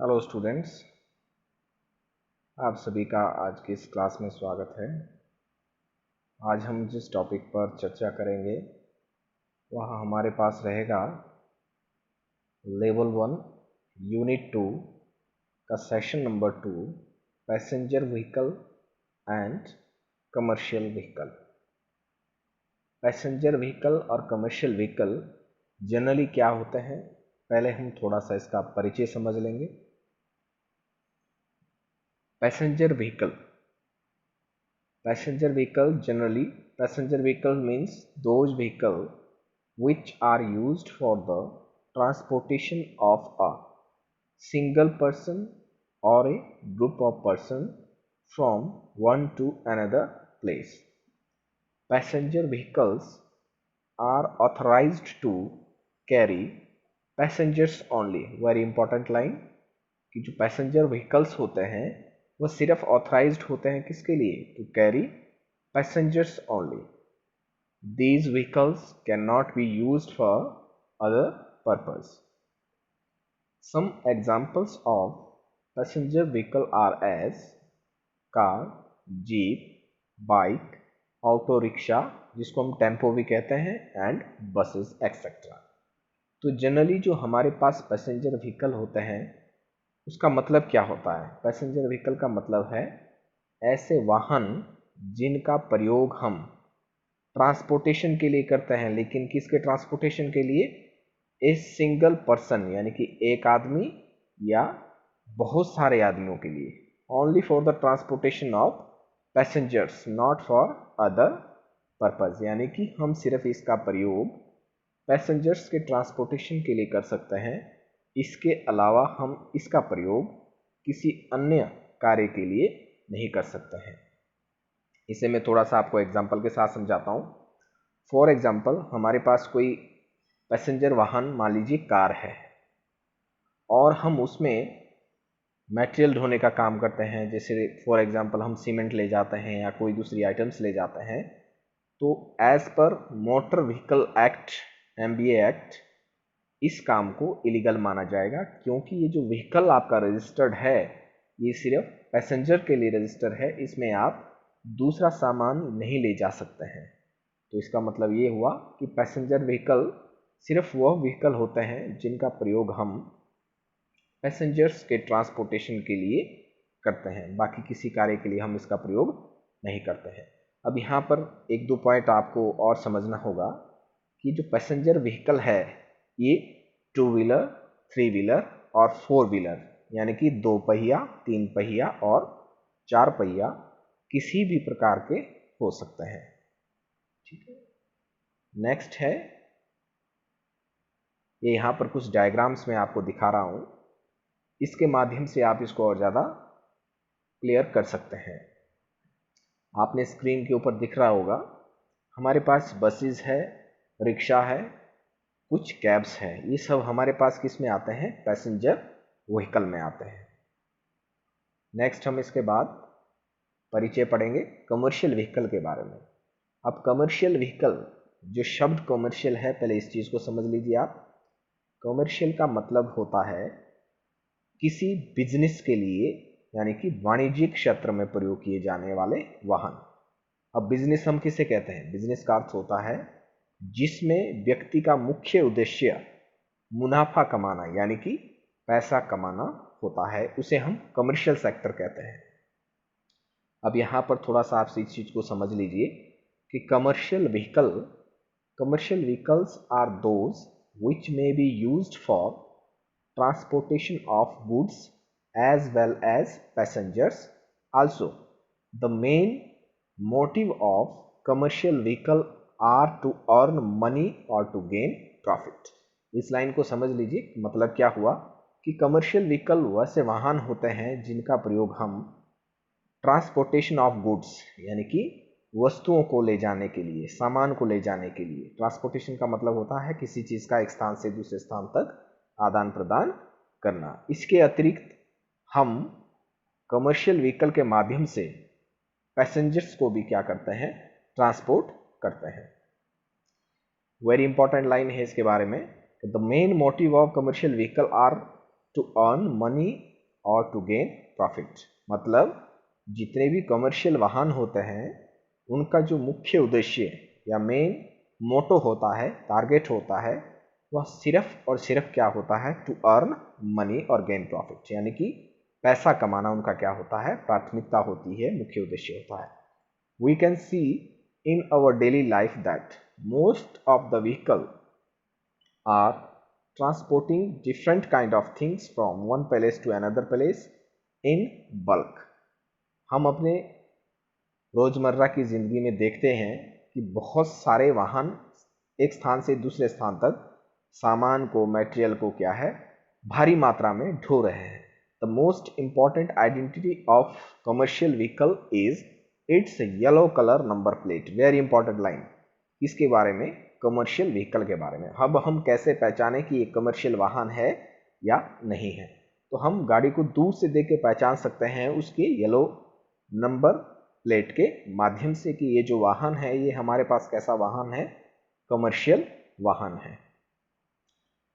Hello students, आप सभी का आज की इस क्लास में स्वागत है। आज हम जिस टॉपिक पर चर्चा करेंगे वह हमारे पास रहेगा लेवल 1 यूनिट 2 का session number 2 passenger vehicle and commercial vehicle. Passenger vehicle और कमर्शियल व्हीकल जनरली क्या होते हैं, पहले हम थोड़ा सा इसका परिचय समझ लेंगे। Passenger vehicle generally, passenger vehicle means those vehicle which are used for the transportation of a single person or a group of person from one to another place. Passenger vehicles are authorized to carry passengers only. Very important line कि जो passenger vehicles होते हैं वो सिर्फ authorised होते हैं किसके लिए? To carry passengers only. These vehicles can not be used for other purpose. Some examples of passenger vehicle are as car, jeep, bike, auto rickshaw जिसको हम टेम्पो भी कहते हैं, एंड बसेस एक्सेट्रा। तो जनरली जो हमारे पास पैसेंजर व्हीकल होते हैं उसका मतलब क्या होता है? पैसेंजर व्हीकल का मतलब है ऐसे वाहन जिनका प्रयोग हम ट्रांसपोर्टेशन के लिए करते हैं, लेकिन किसके ट्रांसपोर्टेशन के लिए? ए सिंगल पर्सन, यानी कि एक आदमी या बहुत सारे आदमियों के लिए। Only for the transportation of passengers, not for other purpose. यानी कि हम सिर्फ इसका प्रयोग पैसेंजर्स के ट्रांसपोर्टेशन के लिए कर सकते हैं, इसके अलावा हम इसका प्रयोग किसी अन्य कार्य के लिए नहीं कर सकते हैं। इसे मैं थोड़ा सा आपको एग्जांपल के साथ समझाता हूँ। फॉर एग्जांपल, हमारे पास कोई पैसेंजर वाहन, मान लीजिए कार है, और हम उसमें मटेरियल ढोने का काम करते हैं। जैसे फॉर एग्जांपल हम सीमेंट ले जाते हैं या कोई दूसरी आइटम्स ले जाते हैं, तो as per motor vehicle act, MVA act, इस काम को इलीगल माना जाएगा, क्योंकि ये जो व्हीकल आपका रजिस्टर्ड है ये सिर्फ पैसेंजर के लिए रजिस्टर है, इसमें आप दूसरा सामान नहीं ले जा सकते हैं। तो इसका मतलब ये हुआ कि पैसेंजर व्हीकल सिर्फ वह व्हीकल होते हैं जिनका प्रयोग हम पैसेंजर्स के ट्रांसपोर्टेशन के लिए करते हैं, बाकी किसी कार्य के लिए हम इसका प्रयोग नहीं करते हैं। अब यहाँ पर एक दो पॉइंट आपको और समझना होगा कि जो पैसेंजर व्हीकल है ये 2 व्हीलर, 3 व्हीलर और 4 व्हीलर, यानी कि 2 पहिया, 3 पहिया और 4 पहिया किसी भी प्रकार के हो सकते हैं। ठीक है, नेक्स्ट है, ये यहाँ पर कुछ डायग्राम्स में आपको दिखा रहा हूँ, इसके माध्यम से आप इसको और ज़्यादा क्लियर कर सकते हैं। आपने स्क्रीन के ऊपर दिख रहा होगा, हमारे पास बसेस है, रिक्शा है, कुछ कैब्स हैं। ये सब हमारे पास किस में आते हैं? पैसेंजर व्हीकल में आते हैं। नेक्स्ट हम इसके बाद परिचय पढ़ेंगे कमर्शियल व्हीकल के बारे में। अब कमर्शियल व्हीकल, जो शब्द कमर्शियल है, पहले इस चीज़ को समझ लीजिए आप। कमर्शियल का मतलब होता है किसी बिजनेस के लिए, यानी कि वाणिज्यिक क्षेत्र में प्रयोग किए जाने वाले वाहन। अब बिजनेस हम किसे कहते हैं? बिजनेस का अर्थ होता है जिसमें व्यक्ति का मुख्य उद्देश्य मुनाफा कमाना, यानी कि पैसा कमाना होता है, उसे हम कमर्शियल सेक्टर कहते हैं। अब यहाँ पर थोड़ा सा आप इस चीज को समझ लीजिए कि commercial vehicles are those which may be used for transportation of goods as well as passengers. Also, the main motive of commercial vehicle are to earn money or to gain profit. इस line को समझ लीजिए, मतलब क्या हुआ कि commercial vehicle वैसे वाहन होते हैं जिनका प्रयोग हम ट्रांसपोर्टेशन ऑफ गुड्स, यानी कि वस्तुओं को ले जाने के लिए, सामान को ले जाने के लिए। ट्रांसपोर्टेशन का मतलब होता है किसी चीज का एक स्थान से दूसरे स्थान तक आदान प्रदान करना। इसके अतिरिक्त हम कमर्शियल व्हीकल के माध्यम से पैसेंजर्स को भी क्या करते हैं? ट्रांसपोर्ट करते हैं। वेरी इंपॉर्टेंट लाइन है इसके बारे में, the main motive of commercial vehicle are to earn money और टू गेन प्रॉफिट। मतलब जितने भी कमर्शियल वाहन होते हैं उनका जो मुख्य उद्देश्य या मेन मोटो होता है, टारगेट होता है, वह सिर्फ और सिर्फ क्या होता है, टू अर्न मनी और गेन प्रॉफिट, यानी कि पैसा कमाना उनका क्या होता है, प्राथमिकता होती है, मुख्य उद्देश्य होता है। We can see in our daily life that most of the vehicle are transporting different kind of things from one place to another place in bulk। हम अपने रोजमर्रा की जिंदगी में देखते हैं कि बहुत सारे वाहन एक स्थान से दूसरे स्थान तक सामान को, मटेरियल को क्या है, भारी मात्रा में ढो रहे हैं। The most important identity of commercial vehicle is it's yellow colour number plate. Very important line, इसके बारे में, कमर्शियल व्हीकल के बारे में। अब हम कैसे पहचाने कि ये कमर्शियल वाहन है या नहीं है? तो हम गाड़ी को दूर से देख के पहचान सकते हैं उसके येलो नंबर प्लेट के माध्यम से कि ये जो वाहन है ये हमारे पास कैसा वाहन है, कमर्शियल वाहन है।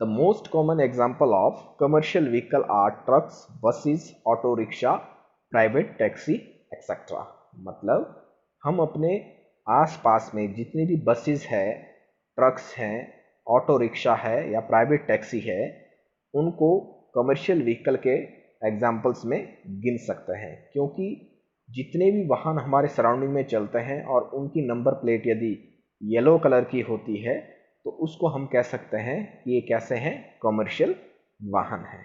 The most common example of commercial vehicle are trucks, buses, auto rickshaw, private taxi etcetera. मतलब हम अपने आसपास में जितने भी बसेस है, ट्रक्स हैं, ऑटो रिक्शा है या प्राइवेट टैक्सी है, उनको कमर्शियल व्हीकल के एग्जाम्पल्स में गिन सकते हैं। क्योंकि जितने भी वाहन हमारे सराउंडिंग में चलते हैं और उनकी नंबर प्लेट यदि येलो कलर की होती है तो उसको हम कह सकते हैं कि ये कैसे हैं, कमर्शियल वाहन है।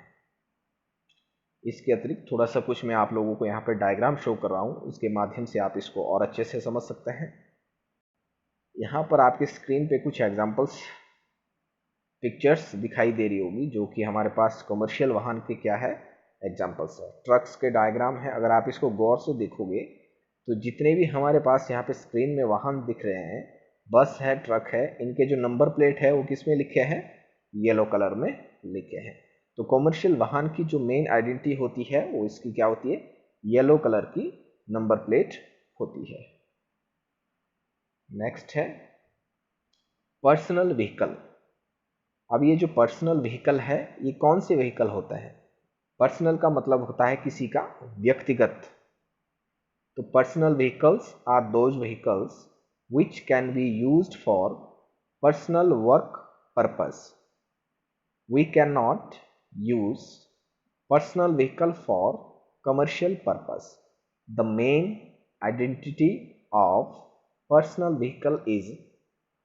इसके अतिरिक्त थोड़ा सा कुछ मैं आप लोगों को यहाँ पे डायग्राम शो कर रहा हूँ, उसके माध्यम से आप इसको और अच्छे से समझ सकते हैं। यहाँ पर आपकी स्क्रीन पे कुछ एग्जाम्पल्स, पिक्चर्स दिखाई दे रही होगी जो कि हमारे पास कमर्शियल वाहन के क्या है, एग्जाम्पल्स है। ट्रक्स के डायग्राम है, अगर आप इसको गौर से देखोगे तो जितने भी हमारे पास यहाँ पे स्क्रीन में वाहन दिख रहे हैं, बस है, ट्रक है, इनके जो नंबर प्लेट है वो किस में लिखे हैं, येलो कलर में लिखे हैं। तो कमर्शियल वाहन की जो मेन आइडेंटिटी होती है वो इसकी क्या होती है, येलो कलर की नंबर प्लेट होती है। नेक्स्ट है पर्सनल व्हीकल। अब ये जो पर्सनल व्हीकल है ये कौन से व्हीकल होते हैं? पर्सनल का मतलब होता है किसी का व्यक्तिगत। तो personal vehicles are those vehicles which can be used for personal work purpose। We cannot use personal vehicle for commercial purpose। The main identity of personal vehicle is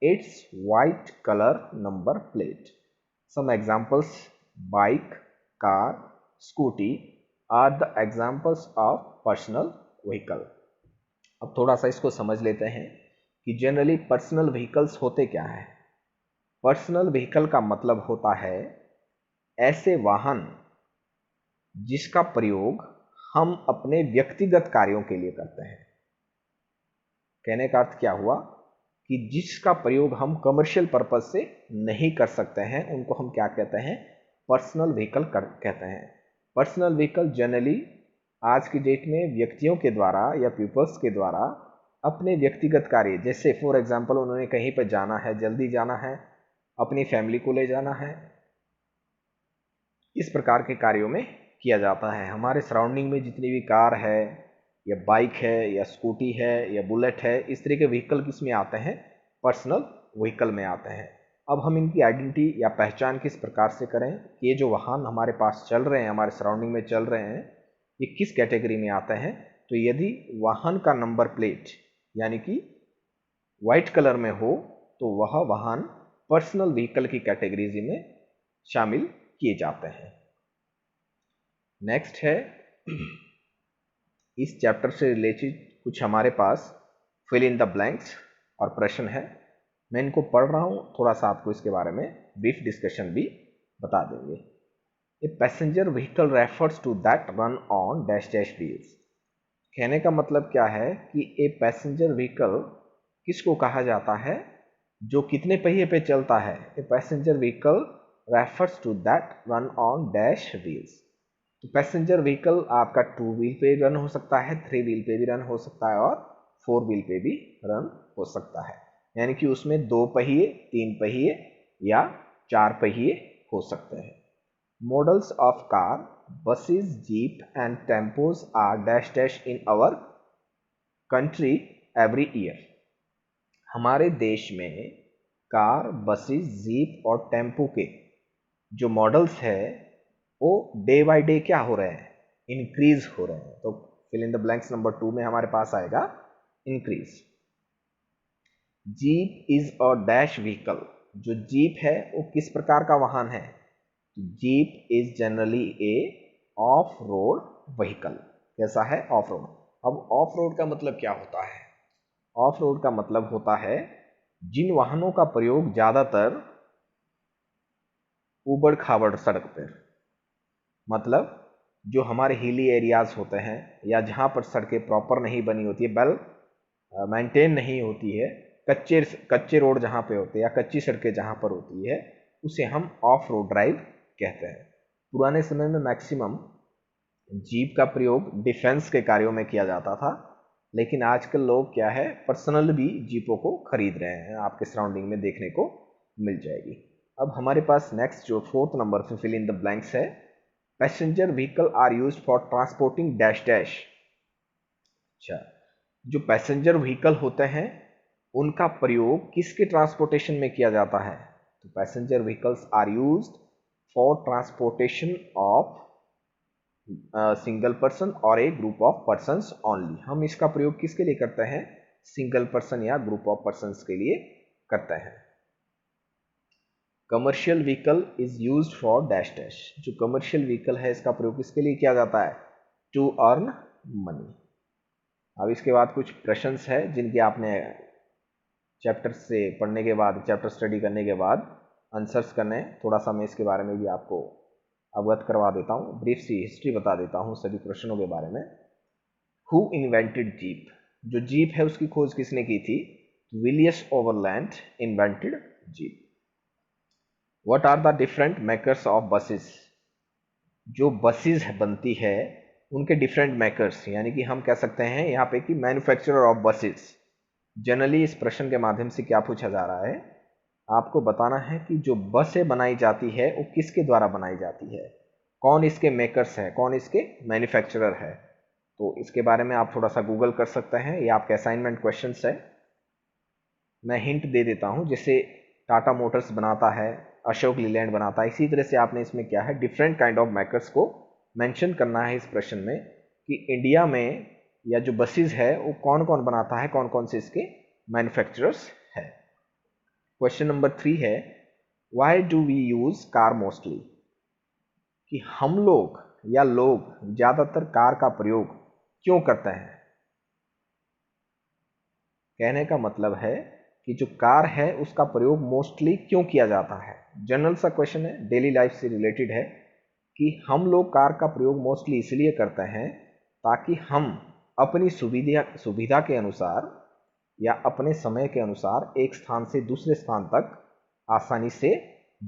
its white color number plate। Some examples: bike, car, scooty are the examples of personal vehicle। अब थोड़ा सा इसको समझ लेते हैं कि generally personal vehicles होते क्या हैं। पर्सनल व्हीकल का मतलब होता है ऐसे वाहन जिसका प्रयोग हम अपने व्यक्तिगत कार्यों के लिए करते हैं। कहने का अर्थ क्या हुआ कि जिसका प्रयोग हम कमर्शियल पर्पज से नहीं कर सकते हैं उनको हम क्या कहते हैं, पर्सनल व्हीकल कहते हैं। पर्सनल व्हीकल जनरली आज की डेट में व्यक्तियों के द्वारा या पीपल्स के द्वारा अपने व्यक्तिगत कार्य, जैसे फॉर एग्जांपल उन्होंने कहीं पर जाना है, जल्दी जाना है, अपनी फैमिली को ले जाना है, इस प्रकार के कार्यों में किया जाता है। हमारे सराउंडिंग में जितनी भी कार है या बाइक है या स्कूटी है या बुलेट है, इस तरह के व्हीकल किस में आते हैं, पर्सनल व्हीकल में आते हैं। अब हम इनकी आइडेंटिटी या पहचान किस प्रकार से करें कि ये जो वाहन हमारे पास चल रहे हैं, हमारे सराउंडिंग में चल रहे हैं, ये किस कैटेगरी में आते हैं? तो यदि वाहन का नंबर प्लेट यानी कि व्हाइट कलर में हो तो वह वाहन पर्सनल व्हीकल की कैटेगरी में शामिल किए जाते हैं। नेक्स्ट है इस चैप्टर से रिलेटेड कुछ हमारे पास फिल इन द ब्लैंक्स और प्रश्न है। मैं इनको पढ़ रहा हूँ, थोड़ा सा आपको इसके बारे में ब्रीफ डिस्कशन भी बता देंगे। A passenger vehicle refers to that run on dash dash wheels. कहने का मतलब क्या है कि ए पैसेंजर व्हीकल किसको कहा जाता है, जो कितने पहिए पे चलता है। A passenger vehicle refers to that run on dash wheels. तो पैसेंजर व्हीकल आपका 2 व्हील पे रन हो सकता है, 3 व्हील पे भी रन हो सकता है और 4 व्हील पे भी रन हो सकता है। यानी कि उसमें 2 पहिए, 3 पहिए या 4 पहिए हो सकते हैं। Models of car, buses, jeep and tempos are dash dash in our country every year. हमारे देश में कार, बसेस, जीप और टेम्पो के जो मॉडल्स है वो डे बाय डे क्या हो रहे हैं, इंक्रीज हो रहे हैं. तो fill in the blanks number 2 में हमारे पास आएगा increase. Jeep is a dash vehicle. जो जीप है वो किस प्रकार का वाहन है? Jeep is generally a off road vehicle. कैसा है? Off road. अब ऑफ रोड का मतलब क्या होता है? ऑफ रोड का मतलब होता है जिन वाहनों का प्रयोग ज्यादातर उबड़ खाबड़ सड़क पर, मतलब जो हमारे हिली एरियाज होते हैं या जहां पर सड़कें प्रॉपर नहीं बनी होती है, वेल मेंटेन नहीं होती है, कच्चे रोड जहां पे होते हैं या कच्ची सड़कें जहां पर होती है, उसे हम ऑफ रोड ड्राइव कहते हैं. पुराने समय में मैक्सिमम जीप का प्रयोग डिफेंस के कार्यों में किया जाता था, लेकिन आजकल लोग क्या है, पर्सनल भी जीपों को खरीद रहे हैं. आपके सराउंडिंग में देखने को मिल जाएगी. अब हमारे पास नेक्स्ट जो 4th नंबर पे फिल इन द ब्लैंक्स है, passenger vehicle are used for transporting dash dash. अच्छा, जो पैसेंजर व्हीकल होते हैं उनका प्रयोग किसके ट्रांसपोर्टेशन में किया जाता है? तो passenger vehicles are used for transportation of single person और a group of persons only. हम इसका प्रयोग किसके लिए करते हैं? सिंगल पर्सन या ग्रुप ऑफ पर्संस के लिए करते हैं. Commercial vehicle is used for dash dash. जो कमर्शियल व्हीकल है इसका प्रयोग किसके लिए किया जाता है? To earn money. अब इसके बाद कुछ प्रश्न है जिनके आपने चैप्टर से पढ़ने के बाद, चैप्टर स्टडी करने के बाद आंसर्स करने. थोड़ा सा मैं इसके बारे में भी आपको अवगत करवा देता हूँ, ब्रीफ सी हिस्ट्री बता देता हूँ सभी प्रश्नों के बारे में. Who invented jeep. जो जीप है उसकी खोज किसने की थी? Willys Overland invented jeep. What are the different makers of buses. जो बसेस बनती है उनके डिफरेंट मेकर्स, यानी कि हम कह सकते हैं यहाँ पे कि मैन्युफैक्चरर ऑफ बसेस. जनरली इस प्रश्न के माध्यम से क्या पूछा जा रहा है, आपको बताना है कि जो बसें बनाई जाती है वो किसके द्वारा बनाई जाती है, कौन इसके मेकर्स है, कौन इसके मैन्युफैक्चरर है. तो इसके बारे में आप थोड़ा सा गूगल कर सकते हैं, ये आपके असाइनमेंट क्वेश्चंस है. मैं हिंट दे देता हूं, जैसे टाटा मोटर्स बनाता है, अशोक लीलैंड बनाता है, इसी तरह से आपने इसमें क्या है, डिफरेंट काइंड ऑफ मेकर्स को मेंशन करना है इस प्रश्न में कि इंडिया में या जो बसेस है वो कौन कौन बनाता है, कौन कौन से इसके मैन्युफैक्चरर्स है. क्वेश्चन नंबर 3 है, why do we use car mostly. कि हम लोग या लोग ज्यादातर कार का प्रयोग क्यों करते हैं. कहने का मतलब है कि जो कार है उसका प्रयोग मोस्टली क्यों किया जाता है. जनरल सा क्वेश्चन है, डेली लाइफ से रिलेटेड है कि हम लोग कार का प्रयोग मोस्टली इसलिए करते हैं ताकि हम अपनी सुविधा के अनुसार या अपने समय के अनुसार एक स्थान से दूसरे स्थान तक आसानी से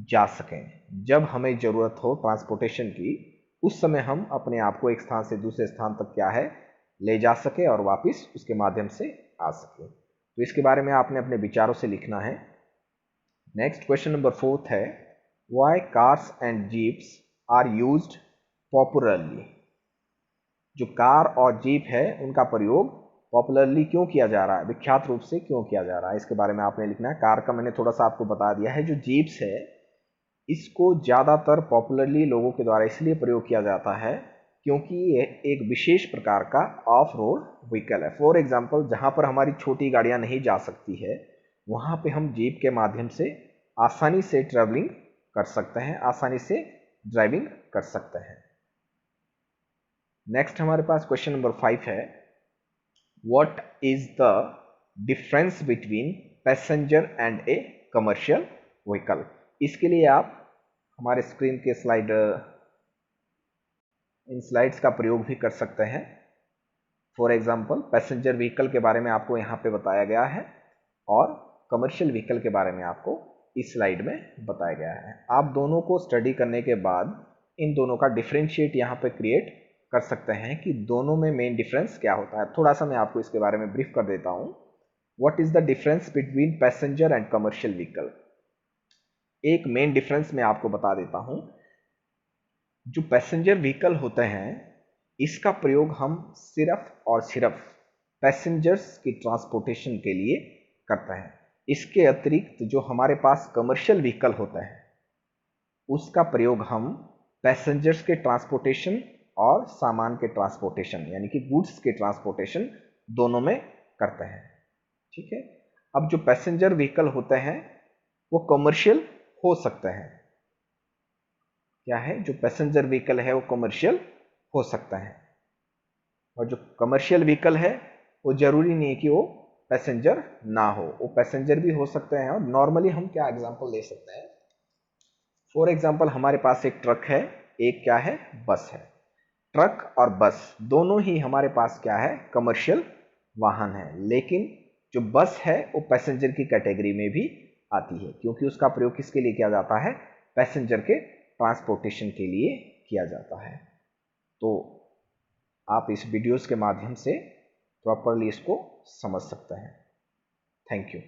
जा सकें. जब हमें ज़रूरत हो ट्रांसपोर्टेशन की, उस समय हम अपने आप को एक स्थान से दूसरे स्थान तक क्या है, ले जा सके और वापस उसके माध्यम से आ सके. तो इसके बारे में आपने अपने विचारों से लिखना है. नेक्स्ट क्वेश्चन नंबर 4 है, why cars and jeeps are used popularly. जो कार और जीप है उनका प्रयोग पॉपुलरली क्यों किया जा रहा है, विख्यात रूप से क्यों किया जा रहा है, इसके बारे में आपने लिखना है. कार का मैंने थोड़ा सा आपको बता दिया है. जो जीप्स है इसको ज़्यादातर पॉपुलरली लोगों के द्वारा इसलिए प्रयोग किया जाता है क्योंकि ये एक विशेष प्रकार का ऑफ रोड व्हीकल है. फॉर एग्जाम्पल, जहाँ पर हमारी छोटी गाड़ियाँ नहीं जा सकती है वहाँ पे हम जीप के माध्यम से आसानी से ट्रैवलिंग कर सकते हैं, आसानी से ड्राइविंग कर सकते हैं. नेक्स्ट हमारे पास क्वेश्चन नंबर 5 है, what is the difference between passenger and A commercial vehicle. इसके लिए आप हमारे स्क्रीन के इन स्लाइड्स का प्रयोग भी कर सकते हैं. फॉर एग्जांपल, पैसेंजर व्हीकल के बारे में आपको यहाँ पे बताया गया है और कमर्शियल व्हीकल के बारे में आपको इस स्लाइड में बताया गया है. आप दोनों को स्टडी करने के बाद इन दोनों का डिफरेंशिएट यहाँ पे क्रिएट कर सकते हैं कि दोनों में मेन डिफरेंस क्या होता है. थोड़ा सा मैं आपको इसके बारे में ब्रीफ कर देता हूँ. What is the difference between passenger and commercial vehicle. एक मेन डिफरेंस मैं आपको बता देता हूं. जो पैसेंजर व्हीकल होते हैं इसका प्रयोग हम सिर्फ और सिर्फ पैसेंजर्स की ट्रांसपोर्टेशन के लिए करते हैं। इसके अतिरिक्त जो हमारे पास कमर्शियल व्हीकल होते हैं उसका प्रयोग हम पैसेंजर्स के ट्रांसपोर्टेशन और सामान के ट्रांसपोर्टेशन यानी कि गुड्स के ट्रांसपोर्टेशन दोनों में करते हैं। ठीक है, अब जो पैसेंजर व्हीकल होते हैं वो कमर्शियल हो सकते हैं। क्या है, जो पैसेंजर व्हीकल है वो कमर्शियल हो सकता है, और जो कमर्शियल व्हीकल है वो जरूरी नहीं है कि वो पैसेंजर ना हो, वो पैसेंजर भी हो सकते हैं। और नॉर्मली हम क्या एग्जांपल ले सकते हैं, फॉर एग्जांपल हमारे पास एक ट्रक है, एक क्या है, बस है। ट्रक और बस दोनों ही हमारे पास क्या है, कमर्शियल वाहन है, लेकिन जो बस है वो पैसेंजर की कैटेगरी में भी आती है, क्योंकि उसका प्रयोग किसके लिए किया जाता है, पैसेंजर के ट्रांसपोर्टेशन के लिए किया जाता है। तो आप इस वीडियोस के माध्यम से प्रॉपरली इसको समझ सकते हैं। Thank you.